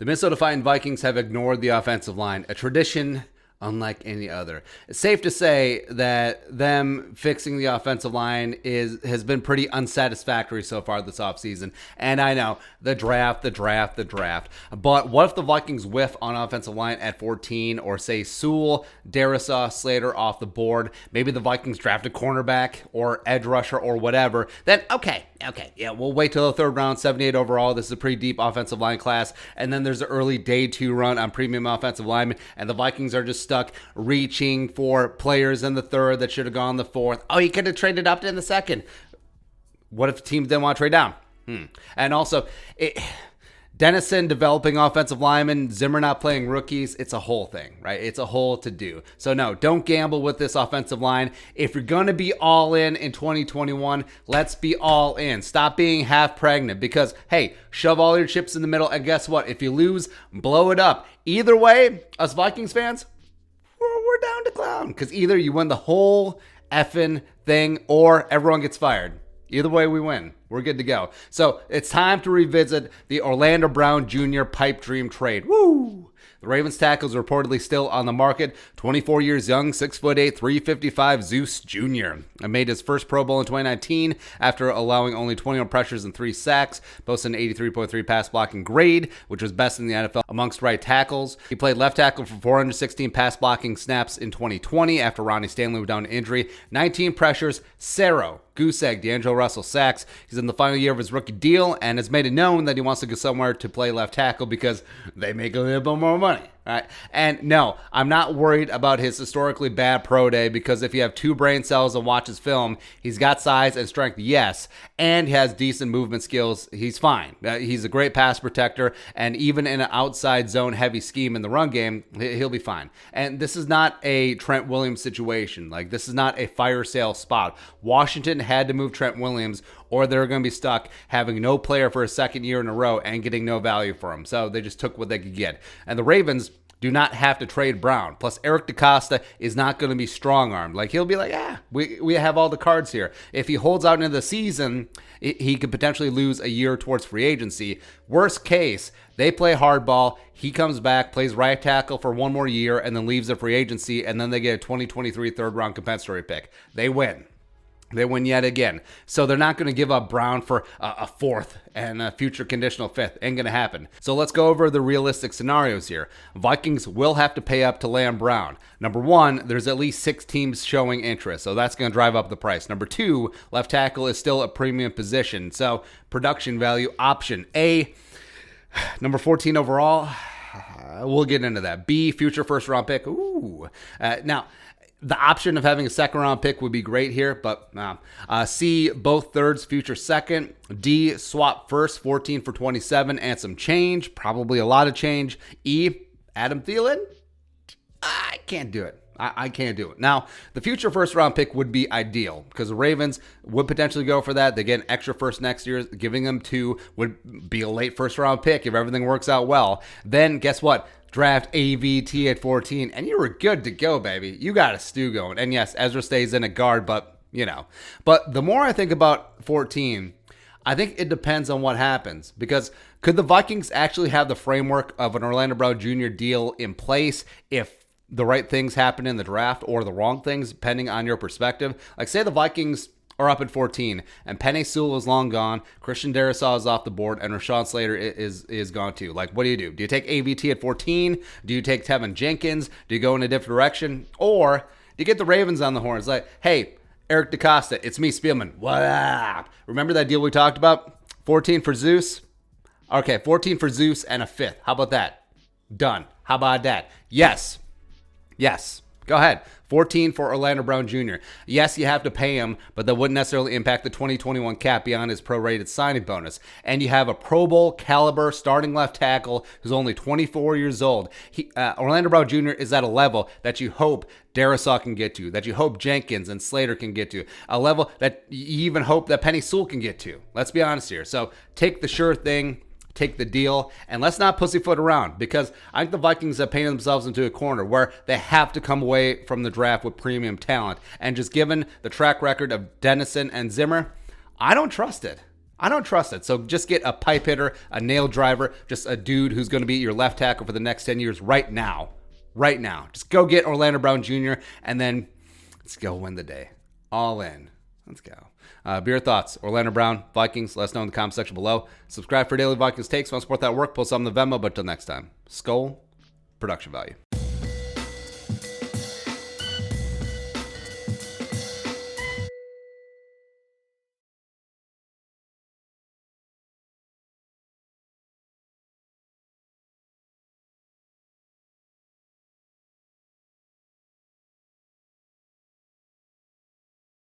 The Minnesota Vikings have ignored the offensive line, a tradition unlike any other. It's safe to say that them fixing the offensive line has been pretty unsatisfactory so far this offseason. And I know, the draft. But what if the Vikings whiff on offensive line at 14, or say Sewell, Darisaw, Slater off the board? Maybe the Vikings draft a cornerback or edge rusher or whatever. Then, okay, yeah, we'll wait till the third round, 78 overall. This is a pretty deep offensive line class. And then there's an early day 2 run on premium offensive linemen, and the Vikings are just stuck reaching for players in the third that should have gone in the fourth. Oh, he could have traded up in the second. What if teams didn't want to trade down? And also, Dennison developing offensive linemen, Zimmer not playing rookies, it's a whole thing, right? It's a whole to-do. So no, don't gamble with this offensive line. If you're going to be all in 2021, let's be all in. Stop being half pregnant because, hey, shove all your chips in the middle, and guess what? If you lose, blow it up. Either way, us Vikings fans, we're down to clown, because either you win the whole effing thing or everyone gets fired. Either way, we win. We're good to go. So it's time to revisit the Orlando Brown Jr. pipe dream trade. Woo! The Ravens tackle is reportedly still on the market. 24 years young, 6'8", 355 Zeus Jr. And made his first Pro Bowl in 2019 after allowing only 21 pressures and 3 sacks, posted an 83.3 pass blocking grade, which was best in the NFL amongst right tackles. He played left tackle for 416 pass blocking snaps in 2020 after Ronnie Stanley was down to injury. 19 pressures, 0. Goose egg, D'Angelo Russell sacks. He's in the final year of his rookie deal and has made it known that he wants to go somewhere to play left tackle because they make a little bit more money. All right. And no, I'm not worried about his historically bad pro day, because if you have 2 brain cells and watch his film, he's got size and strength, yes, and he has decent movement skills. He's fine. He's a great pass protector, and even in an outside zone heavy scheme in the run game, he'll be fine. And this is not a Trent Williams situation. Like, this is not a fire sale spot. Washington had to move Trent Williams, or they're going to be stuck having no player for a second year in a row and getting no value for him. So they just took what they could get. And the Ravens do not have to trade Brown. Plus, Eric DeCosta is not going to be strong-armed. Like, he'll be like, we have all the cards here. If he holds out into the season, he could potentially lose a year towards free agency. Worst case, they play hardball. He comes back, plays right tackle for 1 more year, and then leaves the free agency, and then they get a 2023 third-round compensatory pick. They win. They win yet again. So they're not going to give up Brown for a 4th and a future conditional 5th. Ain't going to happen. So let's go over the realistic scenarios here. Vikings will have to pay up to land Brown. Number 1, there's at least 6 teams showing interest, so that's going to drive up the price. Number 2, left tackle is still a premium position, so production value option A. Number 14 overall, we'll get into that. B, future first round pick. Ooh. Now, the option of having a second-round pick would be great here, but C, both thirds, future second. D, swap first, 14 for 27, and some change, probably a lot of change. E, Adam Thielen? I can't do it. I can't do it. Now, the future first-round pick would be ideal because the Ravens would potentially go for that. They get an extra first next year. Giving them 2 would be a late first-round pick if everything works out well. Then, guess what? Draft AVT at 14, and you were good to go, baby. You got a stew going. And yes, Ezra stays in at guard, but, But the more I think about 14, I think it depends on what happens. Because could the Vikings actually have the framework of an Orlando Brown Jr. deal in place if the right things happen in the draft or the wrong things, depending on your perspective? Like, say the Vikings are up at 14, and Penei Sewell is long gone, Christian Darisaw is off the board, and Rashawn Slater is gone too. Like, what do you do? Do you take AVT at 14? Do you take Tevin Jenkins? Do you go in a different direction? Or do you get the Ravens on the horn? It's like, hey, Eric DeCosta, it's me, Spielman. What up? Remember that deal we talked about? 14 for Zeus? Okay, 14 for Zeus and a 5th. How about that? Done. How about that? Yes. Go ahead. 14 for Orlando Brown Jr. Yes, you have to pay him, but that wouldn't necessarily impact the 2021 cap beyond his prorated signing bonus. And you have a Pro Bowl caliber starting left tackle who's only 24 years old. Orlando Brown Jr. is at a level that you hope Darisaw can get to, that you hope Jenkins and Slater can get to, a level that you even hope that Penei Sewell can get to. Let's be honest here. So take the sure thing. Take the deal, and let's not pussyfoot around, because I think the Vikings have painted themselves into a corner where they have to come away from the draft with premium talent. And just given the track record of Dennison and Zimmer, I don't trust it. I don't trust it. So just get a pipe hitter, a nail driver, just a dude who's going to be your left tackle for the next 10 years right now. Right now. Just go get Orlando Brown Jr. and then let's go win the day. All in. Let's go. Be your thoughts. Orlando Brown, Vikings. Let us know in the comment section below. Subscribe for daily Vikings takes. Want to support that work? Post on the Venmo. But until next time, Skull, production value.